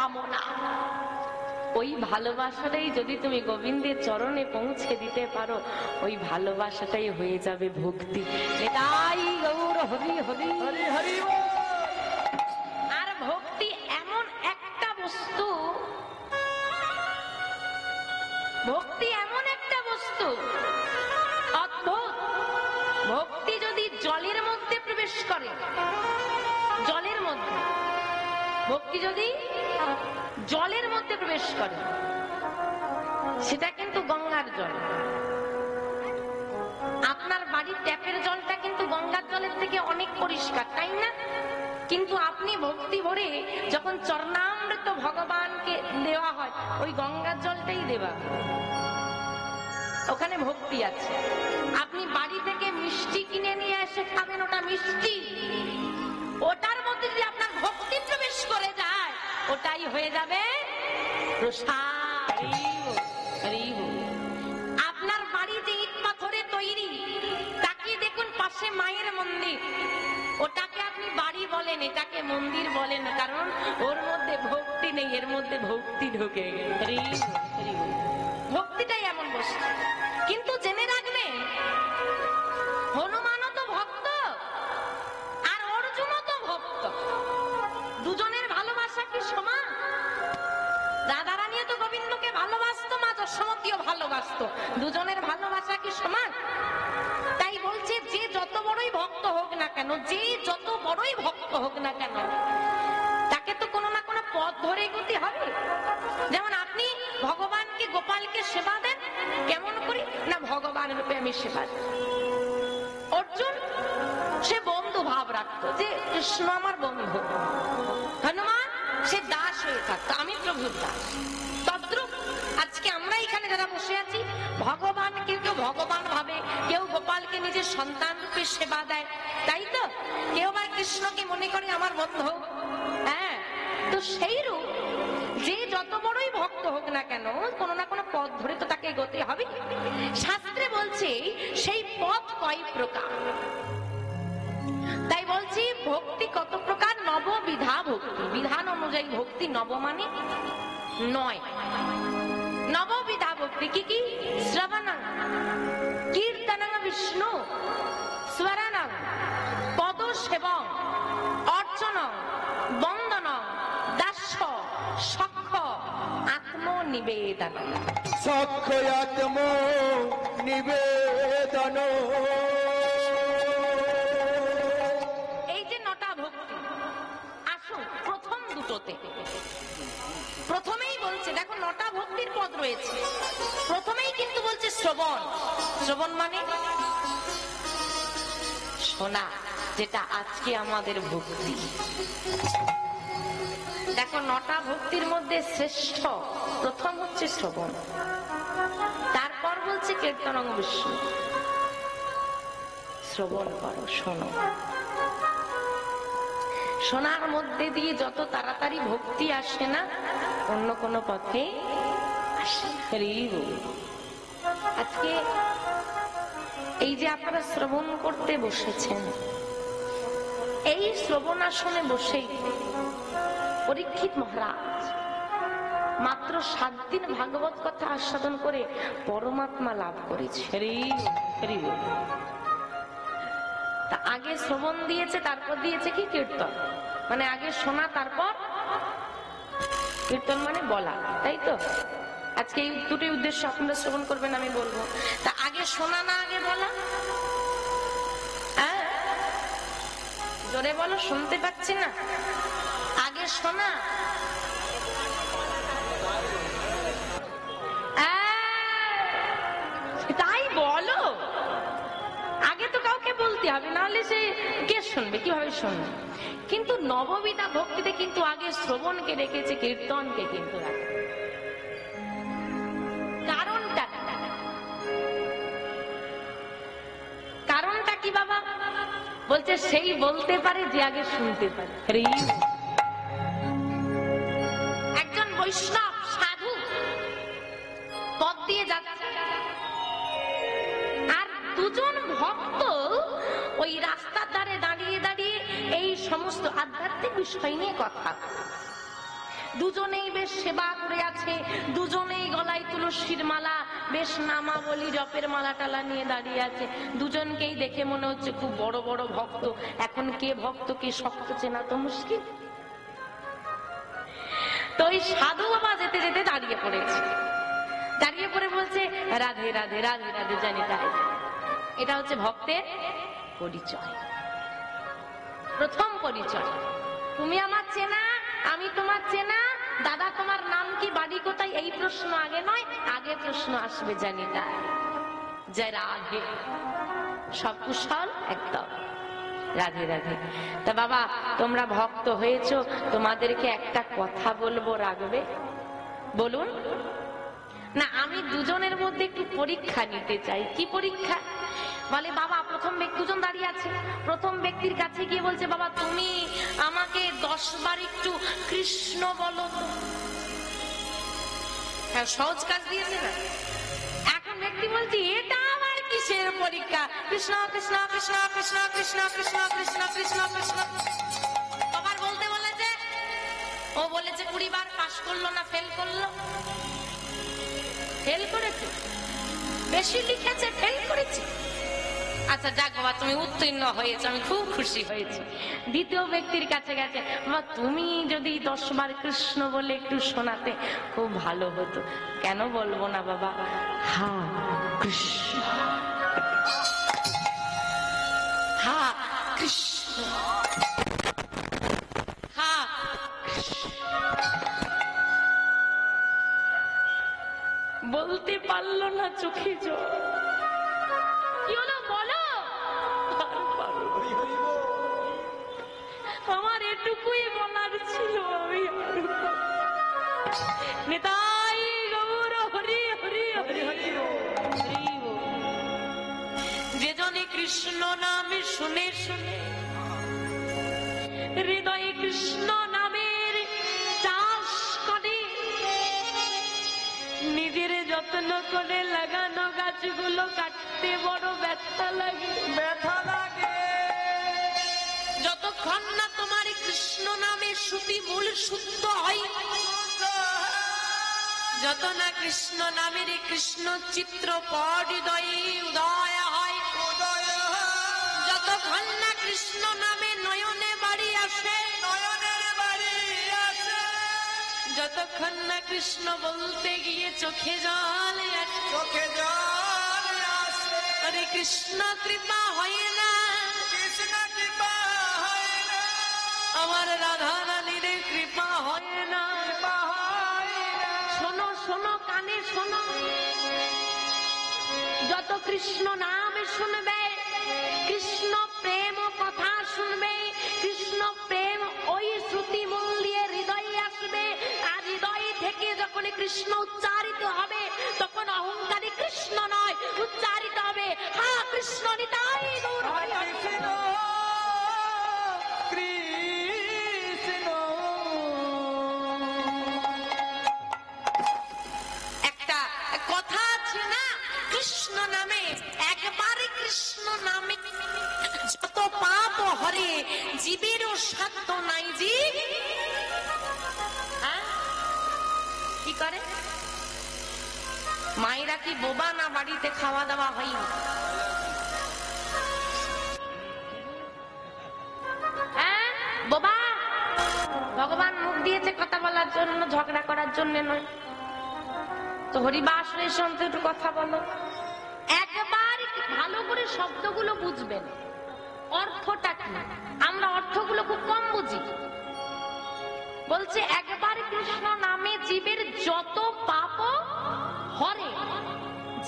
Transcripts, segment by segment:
কামনা। ওই ভালোবাসাটাই যদি তুমি গোবিন্দের চরণে পৌঁছে দিতে পারো, ওই ভালোবাসাটাই হয়ে যাবে ভক্তি। এটাই গৌর হরি হরি হরি হরি। আর ভক্তি এমন একটা বস্তু, ভক্তি এমন একটা বস্তু অদ্ভুত। ভক্তি যদি জলের মধ্যে প্রবেশ করে, জলের মধ্যে, ভক্তি যদি জলের মধ্যে প্রবেশ করে, সেটা কিন্তু গঙ্গার জল। আপনার বাড়ির ট্যাপের জলটা কিন্তু গঙ্গার জলের থেকে অনেক পরিষ্কার, তাই না? কিন্তু আপনি ভক্তি ভরে যখন চরণামৃত ভগবানকে দেওয়া হয়, ওই গঙ্গার জলটাই দেওয়া, ওখানে ভক্তি আছে। আপনি বাড়ি থেকে মিষ্টি কিনে নিয়ে এসে খাবেন, ওটা মিষ্টি, ওটার মধ্যে যদি আপনার ভক্তি প্রবেশ করে যায়, ওটাই হয়ে যাবে প্রসাদ। আপনার বাড়ি যে ইট পাথরে তৈরি, তাকিয়ে দেখুন পাশে মায়ের মন্দির, ওটাকে আপনি বাড়ি বলেন, এটাকে মন্দির বলেন, কারণ ওর মধ্যে ভক্তি নেই, এর মধ্যে ভক্তি ঢুকে গেছে। ভক্তিটাই এমন বস্তু। কিন্তু জেনে রাখবেন, হনুমানও তো ভক্ত আর অর্জুনও তো ভক্ত। দুজনের ভালোবাসা কি সমান? রাধারানীও তো গোবিন্দকে ভালোবাসতো, মা যশোমতীও ভালোবাসতো। দুজনের ভালোবাসা কি সমান? তাই বলছে, যে যত বড়ই ভক্ত হোক না কেন, যে যত বড়ই ভক্ত হোক না কেন, তাকে তো কোনো না কোনো পথ ধরে এগোতে হবে। যেমন আপনি ভগবানকে, গোপালকে সেবা দেন, কেমন করি না ভগবান রূপে আমি সেবা দেন। অর্জুন সে বন্ধু ভাব রাখতো, যে কৃষ্ণ আমার বন্ধু। হনুমান সে দাস হয়ে থাকতো, আমি প্রভুর দাস। তদ্রূপ আজকে আমরা এখানে যারা বসে আছি, ভগবানকে কেউ ভগবান ভাবে, কেউ গোপালকে নিজের সন্তান রূপে সেবা দেয়, তাই তো? কেউ বা কৃষ্ণকে মনে করে আমার বন্ধু। হ্যাঁ, তো সেই রূপ যে যত বড়ই ভক্ত হোক না কেন, কোনো না কোনো পথ ধরে তো তাকে এগোতে হবে। শাস্ত্রে বলছে সেই পথ কয় প্রকার। তাই বলছি, ভক্তি কত প্রকার? নববিধা ভক্তি। বিধান অনুযায়ী ভক্তি নব মানে 9। নববিধা ভক্তি কি কি? শ্রবণং, কীর্তনং বিষ্ণু, স্মরণং, পদসেবং, অর্চনং, বন্দনং, দাস্য, সখ্য, আত্মনিবেদন। সখ্য আত্মনিবেদন। এই যে 9টা ভক্তি, আসুন প্রথম দুটোতে। প্রথমেই বলছে, দেখো 9টা ভক্তির পদ রয়েছে, প্রথমেই কিন্তু বলছে শ্রবণ। শ্রবণ মানে শোনা, যেটা আজকে আমাদের ভক্তি। দেখো 9টা ভক্তির মধ্যে শ্রেষ্ঠ প্রথম হচ্ছে শ্রবণ, তারপর বলছে কীর্তনং বিষ্ণু। শ্রবণ করো, শোনো। শোনার মধ্যে দিয়ে যত তাড়াতাড়ি ভক্তি আসে না, অন্য কোনো পথে আসে। আজকে এই যে আপনারা শ্রবণ করতে বসেছেন, এই শ্রবণ আসনে বসেই পরীক্ষিত মহারাজ মাত্র 7 দিন ভাগবত কথা আস্বাদন করে পরমাত্মা লাভ করেছে। তা আগে শ্রবণ দিয়েছে, তারপর দিয়েছে কি কীর্তন, মানে আগে শোনা, তারপর কীর্তন মানে বলা, তাই তো? আজকে এই দুটোই উদ্দেশ্য, আপনারা শ্রবণ করবেন, আমি বলবো। তা আগে শোনা না আগে বলা? জোরে বলো, শুনতে পাচ্ছি না। আগে শোনা, তাই বলো। আগে তো কাউকে বলতে হবে, নাহলে সে কে শুনবে, কিভাবে শুনবে? কিন্তু নববিধা ভক্তিতে কিন্তু আগে শ্রবণকে রেখেছে, কীর্তনকে কিন্তু রাখে। কারণটা কি বাবা? বলছে সেই বলতে পারে যে আগে শুনতে পারে। একজন বৈষ্ণব সাধু পথ দিয়ে যাচ্ছে, আর দুজন ভক্ত ওই রাস্তার ধারে দাঁড়িয়ে দাঁড়িয়ে এই সমস্ত আধ্যাত্মিক বিষয় নিয়ে কথা। দুজনেই বেশ সেবা করে আছে, দুজনেই গলায় তুলসীর মালা, বেশ নামাবলী জপের মালা টালা নিয়ে দাঁড়িয়ে আছে। দুজনকেই দেখে মনে হচ্ছে খুব বড় বড় ভক্ত। এখন কে ভক্ত কে শক্ত চেনা তো মুশকিল। তো ওই সাধু বাবা যেতে যেতে দাঁড়িয়ে পড়েছে, দাঁড়িয়ে পড়ে বলছে রাধে রাধে রাধে রাধে জানি তাই। এটা হচ্ছে ভক্তের পরিচয়, প্রথম পরিচয়। তুমি আমার চেনা, আমি তোমার চেনা। দাদা তোমার নাম কি, বাড়ি কোথায়, এই প্রশ্ন আগে নয়, আগে প্রশ্ন আসবে জানি তাই জয় রাধে, সব কুশল একদম রাধে রাধে। তা বাবা তোমরা ভক্ত হয়েছো, তোমাদেরকে একটা কথা বলবো, রাখবে? বলুন না। আমি দুজনের মধ্যে একটু পরীক্ষা নিতে চাই। কি পরীক্ষা? বলে বাবা প্রথম ব্যক্তি, দুজন দাঁড়িয়ে আছে, প্রথম ব্যক্তির কাছে গিয়ে বলছে বাবা তুমি আমাকে 10 বার একটু কৃষ্ণ বলো তো। হ্যাঁ সহজ কাজ দিয়েছে না। এখন ব্যক্তি বলছে এটা আমার কিসের পরীক্ষা, কৃষ্ণ কৃষ্ণ কৃষ্ণ কৃষ্ণ কৃষ্ণ কৃষ্ণ কৃষ্ণ কৃষ্ণ কৃষ্ণ। বাবার বলতে বলেছে, ও বলেছে 20 বার, পাস করলো না ফেল করলো? ফেল করেছে, বেশি লিখেছে ফেল করেছে। আচ্ছা যাক বাবা তুমি উত্তীর্ণ হয়েছে, আমি খুব খুশি হয়েছি। দ্বিতীয় ব্যক্তির কাছে গেছে, বাবা তুমি যদি 10 বার কৃষ্ণ বলে একটু শোনাতে খুব ভালো হতো। কেন বলবো না বাবা, হা কৃষ্ণ হা কৃষ্ণ হা কৃষ্ণ। বলতে পারলো না, চোখে জল। কি হলো বলো? আমার এটুকুই বলার ছিল। আমি নিতাই গৌর হরি হরি হরি হরি। যে জনে কৃষ্ণ নামে শুনে শুনে হৃদয়ে কৃষ্ণ নামের চাষ করে, নিজের যত্ন করে লাগানো গাছগুলো কাটতে বড় ব্যথা লাগে, ব্যথা লাগে। যতক্ষণ না তোমার কৃষ্ণ নামে শ্রুতি মূল শুদ্ধ হয়, যত না কৃষ্ণ নামের কৃষ্ণ চিত্র হৃদয়ে উদয় হয়, যতক্ষণ না কৃষ্ণ নামে নয়নে বাড়ি আসে, নয়নের বাড়ি আসে, যতক্ষণ না কৃষ্ণ বলতে গিয়ে চোখে জল আসে, চোখে জল আসে। আরে কৃষ্ণ কৃপা হয় না, কৃষ্ণ কৃপা হয় না, আমার রাধা রানীর কৃপা হয় না, কৃপা হয় না। শোনো শোনো কানে শোনো, যত কৃষ্ণ নাম শুনবে, কৃষ্ণ প্রেম কথা শুনবে, কৃষ্ণ প্রেম ওই শ্রুতি মূল দিয়ে হৃদয়ে আসবে। আর হৃদয় থেকে যখন কৃষ্ণ উচ্চারিত হবে, তখন অহংকারী কৃষ্ণ নয়, উচ্চারিত হবে হা কৃষ্ণ নিতাই গৌর হরি হরি। একটা কথা আছে না, কৃষ্ণ নামে একবারে কৃষ্ণ নামে যত পাপ হরে, জীবেরও সাধ্য নাই জীব। কি করে মায়েরা? কি বোবা না? বাড়িতে খাওয়া দাওয়া হয়নি? বোবা? ভগবান মুখ দিয়েছে কথা বলার জন্য, ঝগড়া করার জন্য নয়। তো হরিবাসনের সঙ্গে একটু কথা বলো, একবার ভালো করে শব্দগুলো বুঝবেন, অর্থটা কি। আমরা অর্থগুলো খুব কম বুঝি। বলছে একবার কৃষ্ণ নামে জীবের যত পাপ হরে,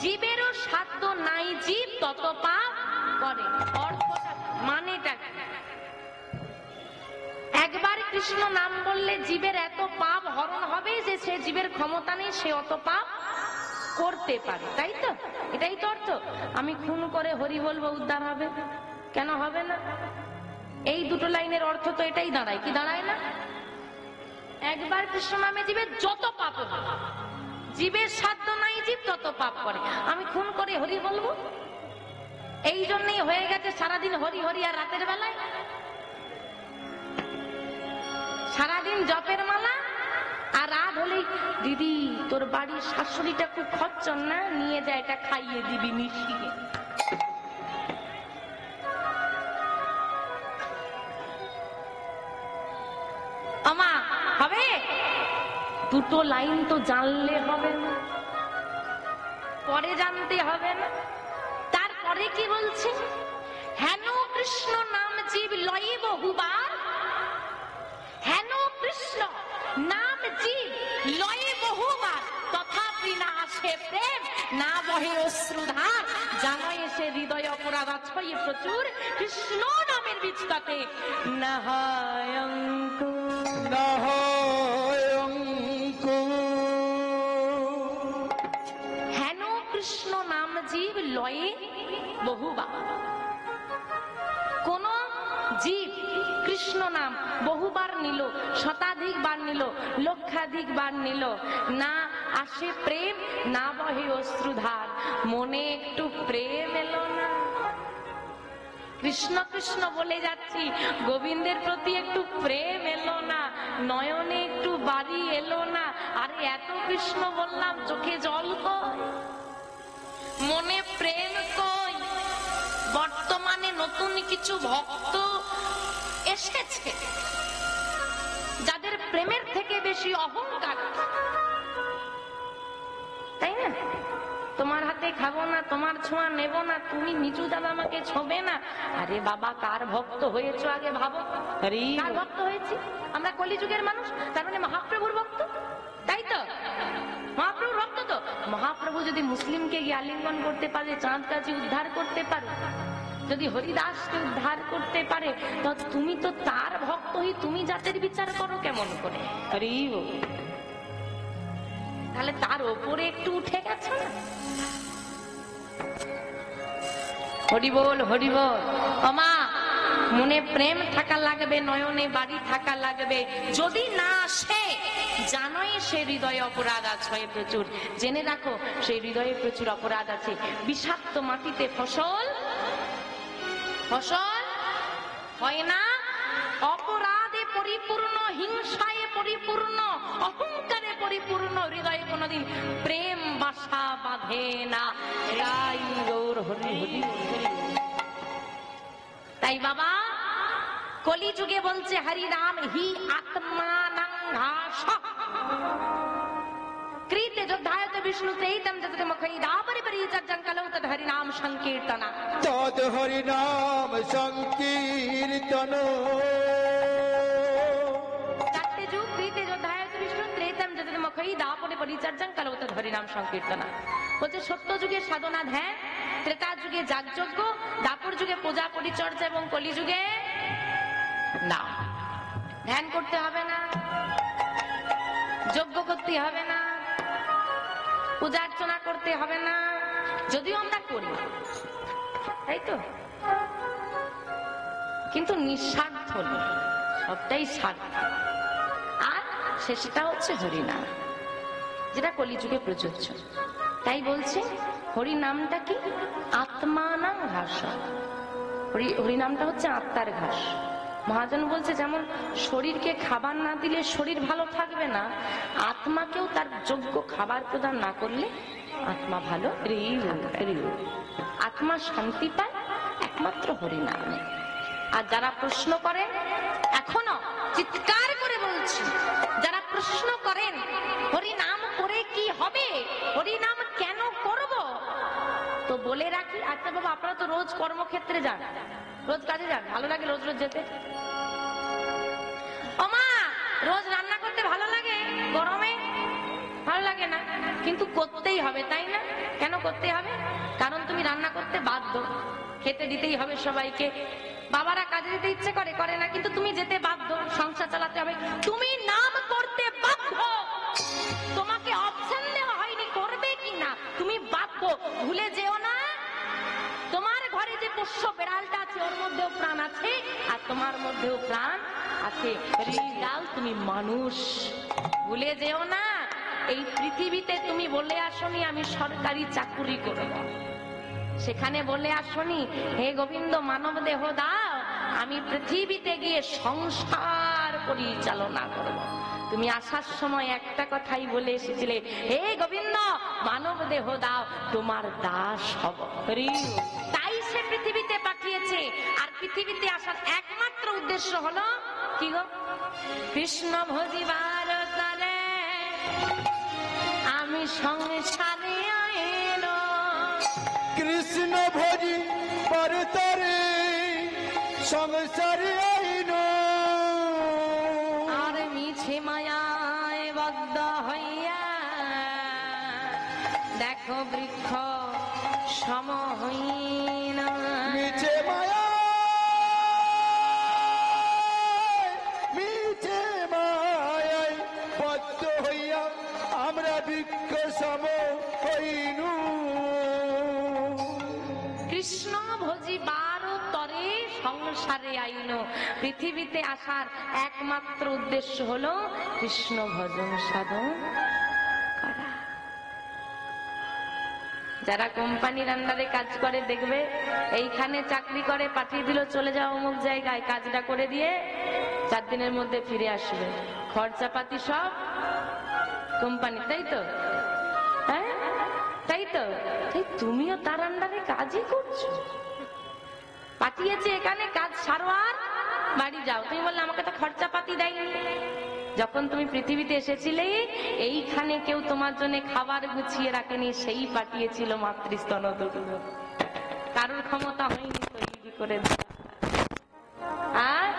জীবেরও সাধ্য নাই জীব তত পাপ করে। অর্থটা মানেটা কি? একবার কৃষ্ণ নাম বললে জীবের এত পাপ হরণ হবে যে সে জীবের ক্ষমতা নেই, সে অত পাপ করতে পারে, তাই তো? এটাই তো অর্থ। আমি খুন করে হরি বলবো, উদ্ধার হবে? কেন হবে না? এই দুটো লাইনের অর্থ তো এটাই দাঁড়ায়, কি দাঁড়ায় না? একবার কৃষ্ণ নামে জীবের যত পাপ হবে, জীবের সাধ্য নাই জীব তত পাপ করে। আমি খুন করে হরি বলবো, এই জন্যই হয়ে গেছে সারাদিন হরি হরি। আর রাতের বেলায় সারাদিন জপের মালা, রাত হলেই দিদি তোর বাড়ির শাশুড়িটা খুব খচ্চর না, নিয়ে যায় এটা খাইয়ে দিবি মিশিয়ে। আমা হবে? দুটো লাইন তো জানলে হবে না, পরে জানতে হবে না। তারপরে কি বলছে? হেন কৃষ্ণ নাম জীব লয়ে বহুবার, হেন কৃষ্ণ নাম জীব লয়ে বহুবার, তথাপি না আসে প্রেম, না বহে অশ্রুধার। জানো এসে হৃদয় অপরাধ ছয়ে প্রচুর, কৃষ্ণ নামের বীজটাতে না হয় অঙ্কুর। না হয় অঙ্কুর। হেন কৃষ্ণ নাম জীব লয়ে বহুবার। কোন জীব কৃষ্ণ নাম বহুবার নিল, শতাধিক বার নিল, লক্ষাধিক বার নিল, না আসে প্রেম, না বহে অশ্রুধার। মনে একটু প্রেম এলো না? কৃষ্ণ কৃষ্ণ বলে যাচ্ছি, গোবিন্দের প্রতি একটু প্রেম এলো না? নয়নে একটু বাড়ি এলো না? আরে এত কৃষ্ণ বললাম, চোখে জল কই, মনে প্রেম কই? বর্তমানে নতুন কিছু ভক্ত এসেছে যাদের প্রেমের থেকে বেশি অহংকার, তাই না? তোমার হাতে খাবো না, তোমার ছোঁয়া নেব না, তুমি নিচু দাদা আমাকে ছোবে না। আরে বাবা, কার ভক্ত হয়েছো আগে ভাবো। কার ভক্ত হয়েছি? আমরা কলিযুগের মানুষ, তার মানে মহাপ্রভুর ভক্ত, তাই তো? মহাপ্রভুর ভক্ত তো। মহাপ্রভু যদি মুসলিমকে গিয়ে আলিঙ্গন করতে পারে, চাঁদ গাছি উদ্ধার করতে পারে, যদি হরিদাসকে উদ্ধার করতে পারে, তো তুমি তো তার ভক্ত হই, তুমি জাতের বিচার করো কেমন করে? তাহলে তার ওপরে একটু উঠে গেছে না? হরি বল, হরি বল। ওমা, মনে প্রেম থাকা লাগবে, নয়নে বাড়ি থাকা লাগবে। যদি না আসে, জানোই সে হৃদয়ে অপরাধ আছে প্রচুর। জেনে রাখো, সেই হৃদয়ে প্রচুর অপরাধ আছে। বিষাক্ত মাটিতে ফসল ফসল হয় না, অপরাধে পরিপূর্ণ, হিংসায় পরিপূর্ণ, অহংকারে পরিপূর্ণ হৃদয়ে কোনদিন প্রেম বাসা বাঁধে না। তাই বাবা কলিযুগে বলছে হরি নাম হি আত্মানাং ঘাসঃ। কৃতে যোদ্ধায়তে বিষ্ণু তেইতম যততে মুখৈ দাপরি পরিচর্যং কলৌ তদ হরি নাম সংকীর্তনা। তদ হরি নাম সংকীর্তন। চারটে যুগ, কৃতে যোদ্ধায়তে বিষ্ণু ত্রেতম যততে মুখৈ দাপরি পরিচর্যং কলৌ তদ হরি নাম সংকীর্তনা। বলছে সত্য যুগে সাধনা ধ্যান, ত্রেতা যুগে যাগযজ্ঞ, দাপর যুগে পূজা পরিচর্যা, এবং কলি যুগে না। ধ্যান করতে হবে না, যজ্ঞ করতে হবে না, পূজা অর্চনা করতে হবে না, যদিও আমরা করি, তাই তো, কিন্তু নিঃস্বার্থ নয়, সবটাই স্বার্থ। আর শেষটা হচ্ছে হরিনাম, যেটা কলিযুগে প্রযোজ্য। তাই বলছে হরি নামটা কি? আত্মানাং ঘাস। হরি নামটা হচ্ছে আত্মার ঘাস। মহাজন বলছে যেমন শরীরকে খাবার না দিলে শরীর ভালো থাকবে না, আত্মাকেও তার যোগ্য খাবার প্রদান না করলে আত্মা ভালো, আত্মা শান্তি পায় একমাত্র হরিনামে। আর যারা প্রশ্ন করেন, এখনো চিৎকার করে বলছি, যারা প্রশ্ন করেন হরিনাম করে কি হবে, হরিনাম কেন করব, তো বলে রাখি, আচ্ছা বাবা আপনারা তো রোজ কর্মক্ষেত্রে যান, রোজ কাজে যান, ভালো লাগে রোজ রোজ যেতে? ও মা, রোজ রান্না করতে ভালো লাগে? গরমে ভালো লাগে না, কিন্তু করতেই হবে, তাই না? কেন করতে হবে? কারণ তুমি রান্না করতে বাধ্য, খেতে দিতেই হবে সবাইকে। বাবারা কাজে যেতে ইচ্ছে করে, করে না, কিন্তু তুমি যেতে বাধ্য, সংসার চালাতে হবে, তুমি নাম করতে বাধ্য। তোমাকে অপশন দেওয়া হয়নি করবে কি না, তুমি বাধ্য। ভুলে যেও না, তোমার ঘরে যে পোষ্য বেড়ালটা আছে ওর মধ্যেও প্রাণ আছে, আর তোমার মধ্যেও প্রাণ আছে। রিয়াল তুমি মানুষ, ভুলে যেও না। এই পৃথিবীতে তুমি বলে আসনি আমি সরকারি চাকুরি করব, সেখানে বলে আসনি হে গোবিন্দ মানব দেহ দাও, আমি পৃথিবীতে গিয়ে সংসার পরিচালনা করব। তুমি আসার সময় একটা কথাই বলে এসেছিলে, হে গোবিন্দ মানব দেহ দাও, তোমার দাস হব। তাই সে পৃথিবীতে পাঠিয়েছে। আর পৃথিবীতে আসার একমাত্র উদ্দেশ্য হলো কি গো? কৃষ্ণ ভজিবার তরে আমি সংসারে আইল। কৃষ্ণ ভজি পরতরে সংসারে আইন। আর মিছে মায়ায় বদ্ধ হইয়া দেখো বৃক্ষ সম হইন। মিছে মায়া মিছে মায়ায় বদ্ধ হইয়া আমরা বৃক্ষ সম হইনু। কৃষ্ণ ভজিবার তরে সংসারে আইন। পৃথিবীতে আসার একমাত্র উদ্দেশ্য হলো কৃষ্ণ ভজন সাধন করা। যারা কোম্পানির আন্ডারে কাজ করে দেখবে, এইখানে চাকরি করে, পাঠিয়ে দিল চলে যাও অমুক জায়গায়, কাজটা করে দিয়ে 4 দিনের মধ্যে ফিরে আসবে, খরচাপাতি সব কোম্পানি, তাই তো? হ্যাঁ তাই তো? তাই তুমিও তার আন্ডারে কাজই করছো। পাঠিয়েছে এখানে কাজ সারো আর বাড়ি যাও। তুমি বললে আমাকে তো খরচাপাতি দেয়নি। যখন তুমি পৃথিবীতে এসেছিলে এইখানে কেউ তোমার জন্য খাবার গুছিয়ে রাখেনি, সেই পাঠিয়েছিল মাতৃস্তন দুটো। কারোর ক্ষমতা হয়নি তৈরি করে। আর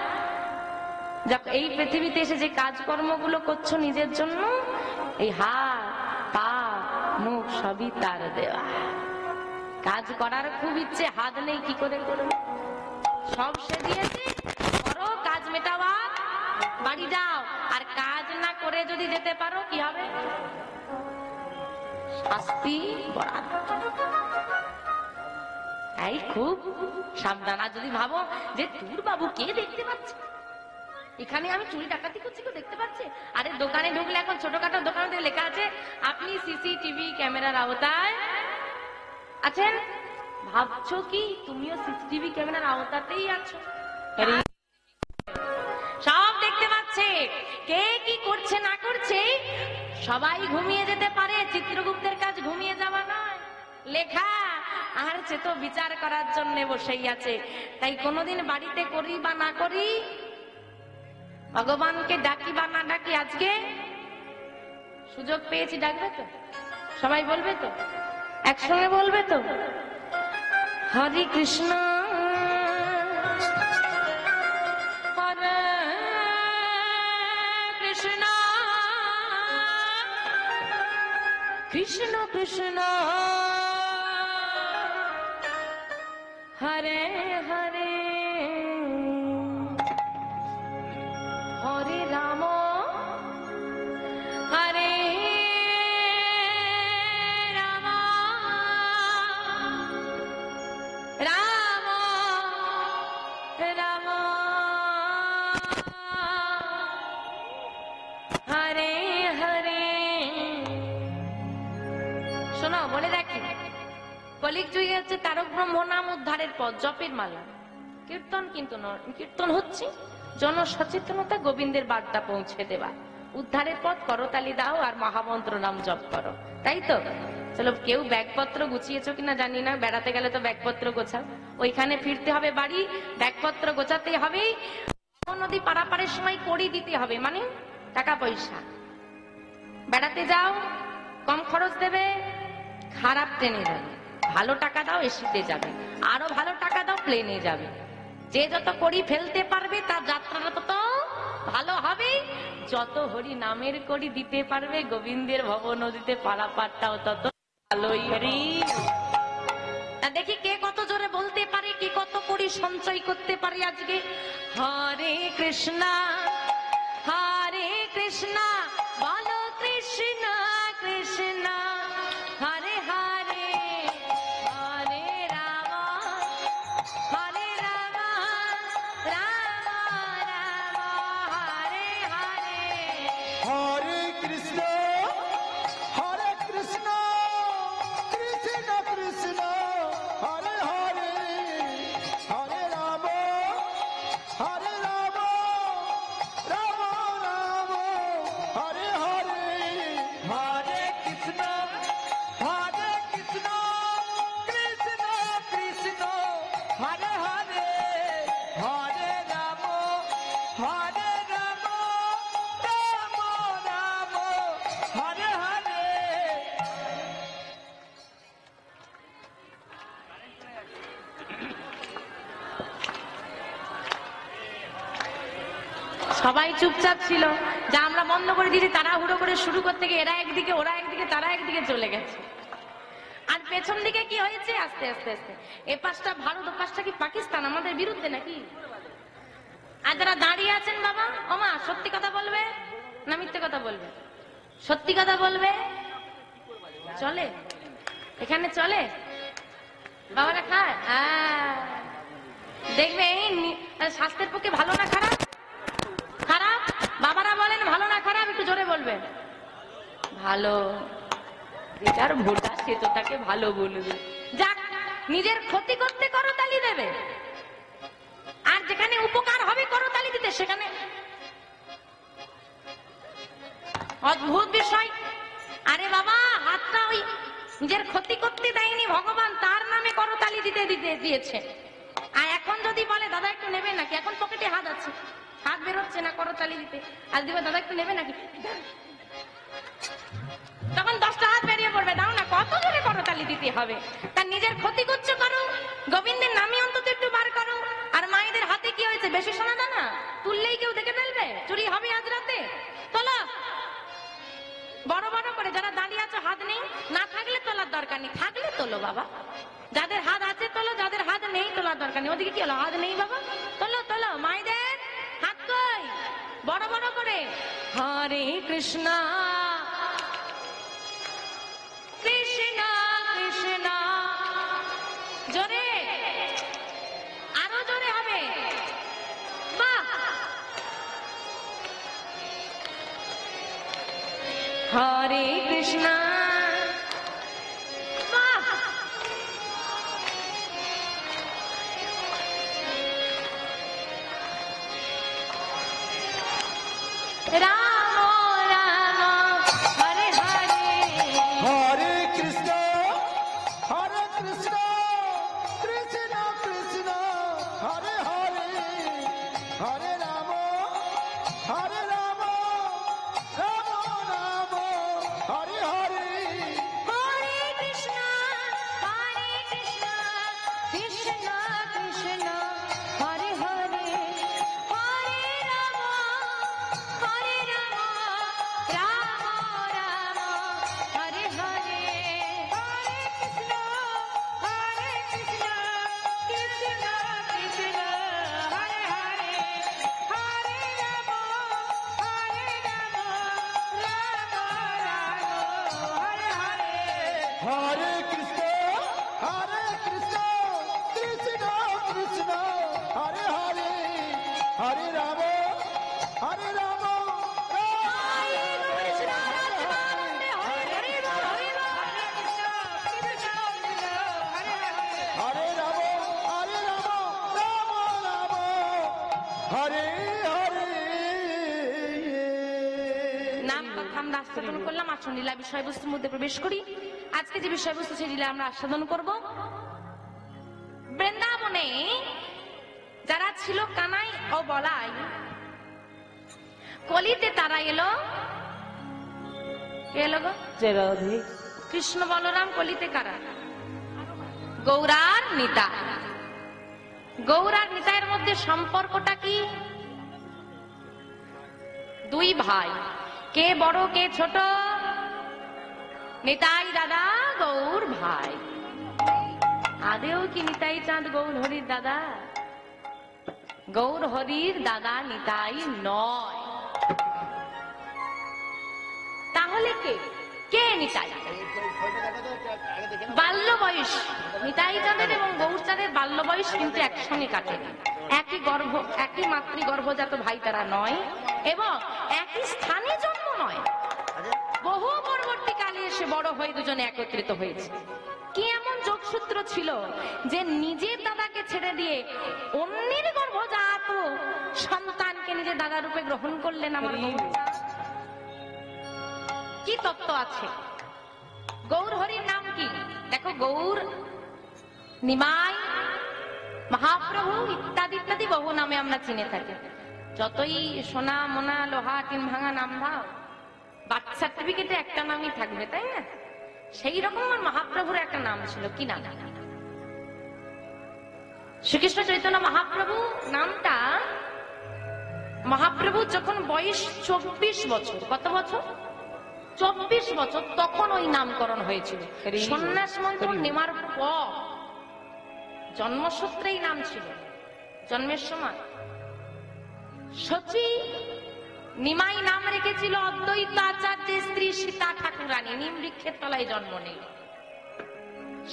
এই পৃথিবীতে এসে যে কাজকর্মগুলো করছো নিজের জন্য, এই হাত পা মুখ সবই তার দেওয়া। কাজ করার খুব ইচ্ছে, হাত নেই, কি করে করবে? সব সে দিয়েছে, করো, কাজ মেটাওয়া, বাড়ি যাও। আর কাজ না করে যদি যেতে পারো কি হবে? শাস্তি বরাদ্দ। তাই খুব সাবধান। আর যদি ভাবো যে তোর বাবু কে দেখতে পাচ্ছে, এখানে আমি চুরি ডাকাতি করছি, কেউ দেখতে পাচ্ছে? আরে দোকানে ঢুকলে এখন ছোটখাটো দোকানে লেখা আছে আপনি সিসিটিভি ক্যামেরার আওতায় আছেন। ভাবছো কি তুমিও সিসিটিভি ক্যামেরার আওতাতেই আছো? সব দেখতে পাচ্ছে, কে কি করছে না করছে। সবাই ঘুমিয়ে যেতে পারে, চিত্রগুপ্তের কাজ ঘুমিয়ে যাওয়া নয়, লেখা আর সে তো বিচার করার জন্য বসেই আছে। তাই কোনোদিন বাড়িতে করি বা না করি, ভগবানকে ডাকি বা না ডাকি, আজকে সুযোগ পেয়েছি, ডাকবে তো? সবাই বলবে তো? একসঙ্গে বলবে তো? হরে কৃষ্ণ হরে কৃষ্ণ কৃষ্ণ কৃষ্ণ হরে হরে হরে রাম হরে রাম রাম রাম হরে হরে। শোনো বলে রাখি, কলিগ যুগে হচ্ছে তারক ব্রহ্ম নাম উদ্ধারের পথ, জপের মালা, কীর্তন কিন্তু কীর্তন হচ্ছে জনসচেতনতা, গোবিন্দের বার্তা পৌঁছে দেওয়া। উদ্ধারের পথ করতালি দাও আর মহামন্ত্র নাম জপ করো, তাই তো? চলো, কেউ ব্যাগপত্র গুছিয়েছো কিনা জানি না, বেড়াতে গেলে তো ব্যাগপত্র গোছাও, ওইখানে ফিরতে হবে বাড়ি, ব্যাগপত্র গোছাতে হবে। নদী পারাপারের সময় কড়ি দিতে হবে, মানে টাকা পয়সা। বেড়াতে যাও, কম খরচ দেবে, খারাপ ট্রেনে যাবে, ভালো টাকা দাও এসিতে যাবে, আরো ভালো টাকা দাও প্লেনে যাবে। যে যত কড়ি ফেলতে পারবে তার যাত্রাটা তত ভালো হবে। যত হরি নামের কড়ি দিতে পারবে গোবিন্দের ভব নদীতে পারাপারটাও তত ভালোই। হরি দেখি কে কত জোরে বলতে পারে, কে কত কড়ি সঞ্চয় করতে পারে আজকে। হরে কৃষ্ণ হরে কৃষ্ণ বলো কৃষ্ণ কৃষ্ণ হরে হরে হরে রাম হরে রাম রাম রাম হরে হরে। হরে কৃষ্ণ কৃষ্ণ কৃষ্ণ হরে হরে হরে রাম রাম রাম সবাই চুপচাপ ছিল, যা আমরা বন্ধ করে দিয়েছি তাড়াহুড়ো করে শুরু করতে গিয়ে এরা একদিকে ওরা একদিকে তারা একদিকে চলে গেছে। আর পেছন দিকে কি হয়েছে, আস্তে আস্তে আস্তে এ পাশটা ভারত ও পাশটা কি পাকিস্তান আমাদের বিরুদ্ধে নাকি? আর যারা দাঁড়িয়ে আছেন বাবা ওমা সত্যি কথা বলবে না মিথ্যে কথা বলবে? সত্যি কথা বলবে। চলে এখানে চলে বাবারা খায়? দেখবে স্বাস্থ্যের পক্ষে ভালো না খারাপ? খারাপ। বাবারা বলেন ভালো না খারাপ? একটু জোরে বলবে। ভালো। যার ভোটা সে তো তাকে ভালো বলবে। যাক, নিজের ক্ষতি করতে করতালি দেবে, আর যেখানে উপকার হবে করতালি দিতে সেখানে অদ্ভুত বিষয়। আরে বাবা, হাতটা ওই নিজের ক্ষতি করতে দেয়নি ভগবান, তার নামে করতালি দিতে দিয়েছে। আর এখন যদি বলে দাদা একটু নেবে নাকি, এখন পকেটে হাত আছে, হাত বেরোচ্ছে না করতালি দিতে, আর দিবে দাদা একটু নেবে নাকি, তখন 10টা হাত বেরিয়ে পড়বে, দাও না, কত জোরে করতালি দিতে হবে। তার নিজের ক্ষতি করছো করো, গোবিন্দের নামে অন্তত একটু বার করো। আর মায়েদের হাতে কি হয়েছে, বেশি সোনা দানা তুললেই কেউ দেখে ফেলবে, চুরি হবে আজ রাতে। তোলো বড় বড় করে, যারা দাঁড়িয়ে আছো হাত নেই, না থাকলে তোলার দরকার নেই, থাকলে তোলো বাবা। যাদের হাত আছে তোলো, যাদের হাত নেই তোলার দরকার নেই। ওদিকে কি হলো, হাত নেই বাবা, তোলো তোলো। মায়েদের হাত কই, বড় বড় করে। হরে কৃষ্ণ কৃষ্ণ কৃষ্ণ, জোরে, আরো জোরে হবে। বাহ, হরে কৃষ্ণ, বাহ, রাম রাম হরে হরে, হরে কৃষ্ণ কৃষ্ণ কৃষ্ণ হরে হরে, হরে রাম রাম রাম হরে হরে। হরে কৃষ্ণ কৃষ্ণ কৃষ্ণ হরে হরে, হরে রাম রাম রাম হরে হরে, হরে কৃষ্ণ কৃষ্ণ কৃষ্ণ হরে হরে, হরে রাম রাম রাম হরে হরে। হরে কৃষ্ণ কৃষ্ণ কৃষ্ণ হরে হরে, হরে রাম রাম হরে রাম রাম হরে হরে। নাম কথা আমরা আস্বাদন করলাম, আসুন লীলা বিষয়বস্তুর মধ্যে প্রবেশ করি। আজকে যে বিষয়বস্তু সেই লীলা আমরা আস্বাদন করব। বৃন্দাবনে যারা ছিল কানাই ও বলাই, কলিতে তারা এলো, এলো গো কৃষ্ণ বলরাম, কলিতে কারা, গৌরার নিতা। গৌরার নিতাইয়ের মধ্যে সম্পর্কটা কি? দুই ভাই, কে বড় কে ছোট? নিতাই দাদা, গৌর ভাই। আদেও কি নিতাই চাঁদ গৌর হরির দাদা? গৌর হরির দাদা নিতাই নয়। তাহলে কে কে নিতাই? বাল্য বয়স নিতাই চাঁদের এবং গৌর চাঁদের বাল্য বয়স কিন্তু একসঙ্গে কাটে, একই মাতৃগর্ভজাত ভাই তারা নয়, এবং একই স্থানে জন্ম নয়, বহু পরবর্তীকালে এসে বড় হয়ে দুজনে একত্রিত হয়েছে। কি এমন যোগসূত্র ছিল যে নিজের দাদাকে ছেড়ে দিয়ে অন্যের গর্ভজাত সন্তানকে নিজের দাদা রূপে গ্রহণ করলেন আমার গৌর? কি তত্ত্ব আছে? গৌর হরির নাম কি? দেখো, গৌর, নিমাই, মহাপ্রভু ইত্যাদি ইত্যাদি বহু নামে আমরা চিনে থাকি। যতই সোনা মোনা লোহা টিন ভাঙা নাম দাও, বার্থ সার্টিফিকেটে একটা নামই থাকবে, তাই না? সেই রকম আমার মহাপ্রভুর একটা নাম ছিল, কি নাম? শ্রীকৃষ্ণ চৈতন্য মহাপ্রভু নামটা মহাপ্রভু যখন বয়স 24 বছর, কত বছর? 24 বছর, তখন ওই নামকরণ হয়েছিল। সন্ন্যাস মন্ত্র নেওয়ার পর জন্মসূত্রেই নাম ছিল। জন্মের সময় সচি নিমাই নাম রেখেছিল অদ্বৈত আচার্যের স্ত্রী সীতা ঠাকুরানী। নিম বৃক্ষের তলায় জন্ম নেই।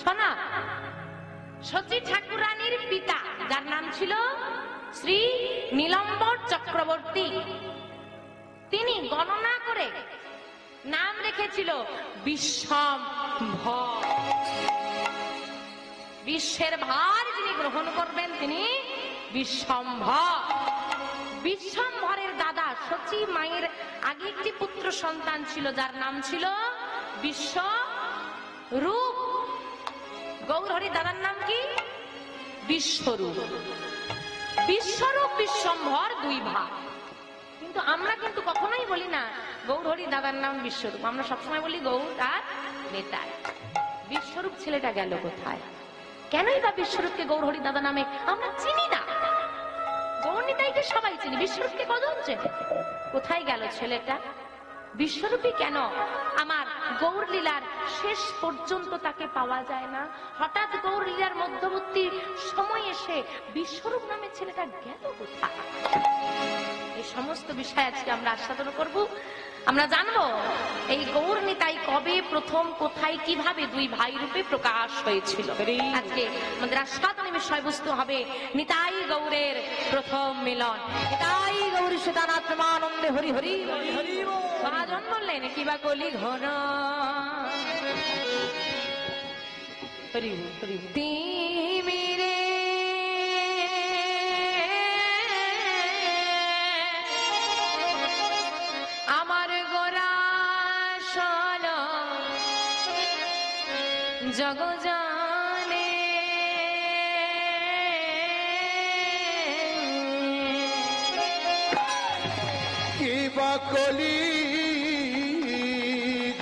শোনা, সচি ঠাকুরানীর পিতা যার নাম ছিল শ্রী নীলম্বর চক্রবর্তী, তিনি গণনা করে নাম রেখেছিল বিশ্বম্ভর। বিশ্বের ভার যিনি গ্রহণ করবেন তিনি বিশ্বম্ভর। বিশ্বম্ভরের দাদা সচি মায়ের আগে একটি পুত্র সন্তান ছিল যার নাম ছিল বিশ্বরূপ। গৌরহরির দাদার নাম কি? বিশ্বরূপ। বিশ্বরূপ বিশ্বম্ভর দুই ভাই। কিন্তু আমরা কিন্তু কখনোই বলি না গৌরহরির দাদার নাম বিশ্বরূপ, আমরা সবসময় বলি গৌর আর নেতাই। বিশ্বরূপ ছেলেটা গেল কোথায়? কেনই বা বিশ্বরূপকে গৌরহরির দাদা নামে আমরা চিনি না? গৌর নিতাইকে সবাই চিনি, বিশ্বরূপকে কজন চেনে? কোথায় গেল ছেলেটা? বিশ্বরূপী কেন আমার গৌর লীলার শেষ পর্যন্ত তাকে পাওয়া যায় না? হঠাৎ গৌর লীলার মধ্যবর্তী সময় এসে বিশ্বরূপ নামে ছেলেটা গেল কোথায়? এই সমস্ত বিষয় আজকে আমরা আস্বাদন করব। আমরা জানবো এই গৌর নিতাই কবে, প্রথম, কোথায়, কিভাবে দুই ভাই রূপে প্রকাশ হয়েছিল। আজকে আমাদের আস্বাদনের বিষয়বস্তু হবে নিতাই গৌরের প্রথম মিলন। নিতাই গৌরী সীতানাথ প্রেমানন্দে হরি হরি হরি। মহাজন বললেন কি বা কলি ঘন হরি হরি তিমিরে আমার গোরা সন জগ জানে কি বা কলি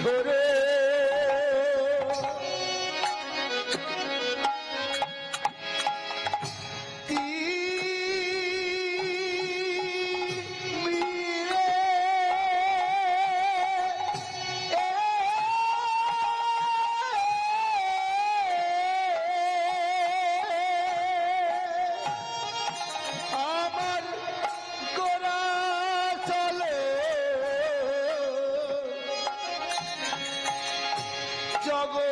ঘরে আমার গোরা চলে জগৎ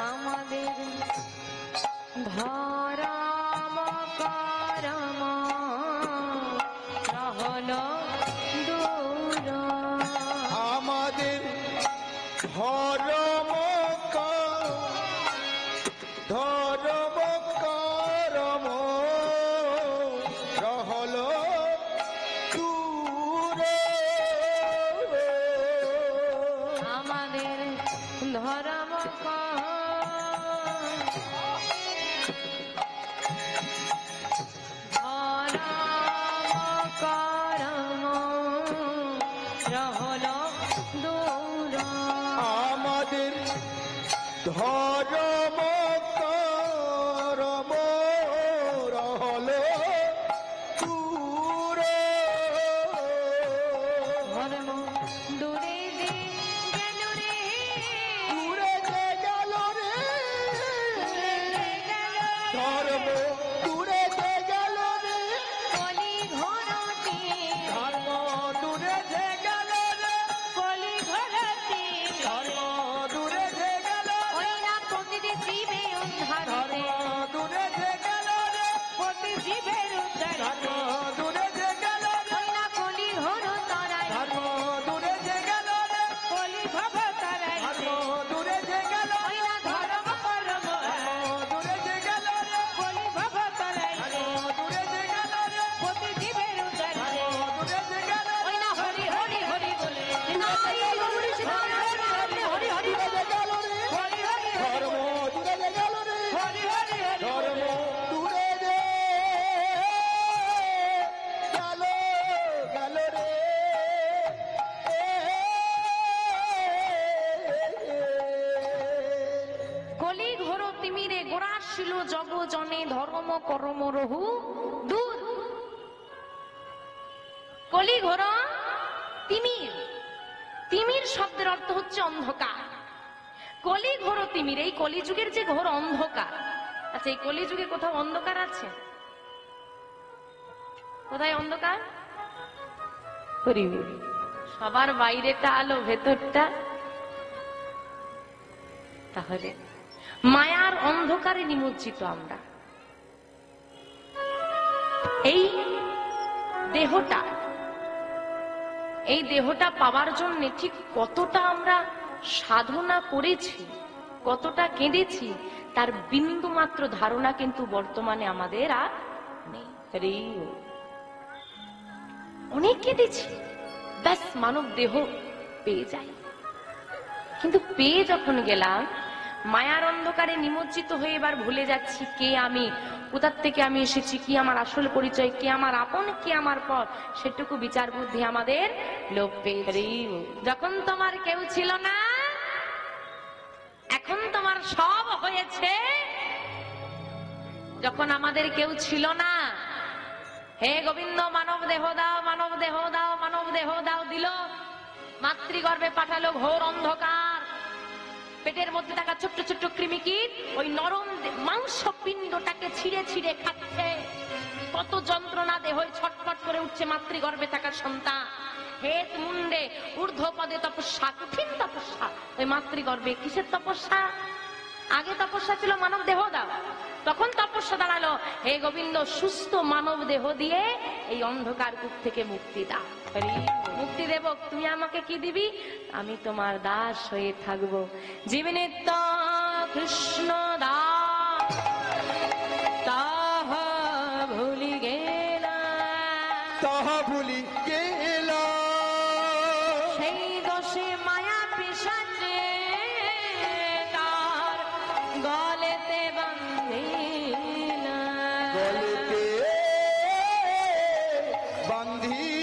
আমাদের ধরম করম রহল দূর। আমাদের ধর্ম করম রহল দূরে। আমাদের ধরম করম রহল দূর। আমাদের ধর্ম করম রহল দূরে। ধর্ম দূরে যে গেল রে, দূরে যে গেল রে, ধর্ম দূরে যে গেল রে, কলি ঘরতে, ধর্ম দূরে যে গেল রে, কলি ঘরতে, ধর্ম দূরে যে গেল ওই রে, না প্রতিটি জীবে উদ্ধার ধর্ম দূরে যে গেল রে, প্রতি জীবের উদ্ধার ধর্ম দূরে যে গেল রে, ওই না কলি ঘর তরাই, ধর্ম দূরে যে গেল রে, কলি ভব তরাই, ধর্ম দূরে যে গেল ওই রে, না ধর্ম করম, ধর্ম দূরে যে গেল রে, কলি ভব তরাই, ধর্ম দূরে যে গেল রে, প্রতি জীবের উদ্ধার ধর্ম দূরে যে গেল রে, ওই না হরি হরি হরি বলে নিতাই গৌরী সীতানাথ প্রেমানন্দে হরি হরি দূরে যে গেল রে, হরি হরি ধর্ম দূরে যে গেল রে, হরি হরি তিমিরে গোড়াশিল জগ জনে ধর্ম করম রহু দূর। কলি ঘোর তিমির, তিমির শব্দের অর্থ হচ্ছে অন্ধকার। কলি ঘোর তিমির, এই কলিযুগের যে ঘোর অন্ধকার। আচ্ছা, এই কলিযুগে কোথাও অন্ধকার আছে? কোথায় অন্ধকার? সবার বাইরেটা আলো, ভেতরটা। তাহলে মায়ার অন্ধকারে নিমজ্জিত আমরা। এই দেহটা, এই দেহটা পাওয়ার জন্য ঠিক কতটা আমরা সাধনা করেছি, কতটা কেঁদেছি, তার বিন্দু মাত্র ধারণা কিন্তু বর্তমানে আমাদের আর নেই। অনেক কেঁদেছি, ব্যাস মানব দেহ পেয়ে যাই। কিন্তু পেয়ে যখন গেলাম, মায়ার অন্ধকারে নিমজ্জিত হয়ে এবার ভুলে যাচ্ছি কে আমি, কোথার থেকে আমি এসেছি, কি আমার আসল পরিচয়, কে আমার আপন, কে আমার পর, সেটুকু বিচার বুদ্ধি আমাদের লোপ পেয়েছে। যখন তোমার কেউ ছিল না, এখন তোমার সব হয়েছে। যখন আমাদের কেউ ছিল না, হে গোবিন্দ মানব দেহ দাও, মানব দেহ দাও, মানব দেহ দাও, দিল। মাতৃগর্ভে পাঠালো ঘোর অন্ধকার। পেটের মধ্যে থাকা ছোট্ট ছোট্ট কৃমিকীট ওই নরম মাংস পিণ্ডটাকে ছিঁড়ে ছিঁড়ে খাচ্ছে। কত যন্ত্রণা দেহ ছটফট করে উঠছে মাতৃগর্ভে থাকা সন্তান। হেত মুন্ডে ঊর্ধ্বপদে তপস্যা, কঠিন তপস্যা। ওই মাতৃগর্ভে কিসের তপস্যা? আগে তপস্যা ছিল মানব দেহ দাও, তখন তপস্যা দাঁড়ালো হে গোবিন্দ সুস্থ মানব দেহ দিয়ে এই অন্ধকার কূপ থেকে মুক্তি দাও। মুক্তি দেব, তুমি আমাকে কি দিবি? আমি তোমার দাস হয়ে থাকবো। জীবনিত্য কৃষ্ণ দাস তাহা ভুলি গেলা, তাহা ভুলি গেলা, সেই দোষে মায়া পিশাচে তার গলেতে বান্ধিলা, গলেতে বান্ধি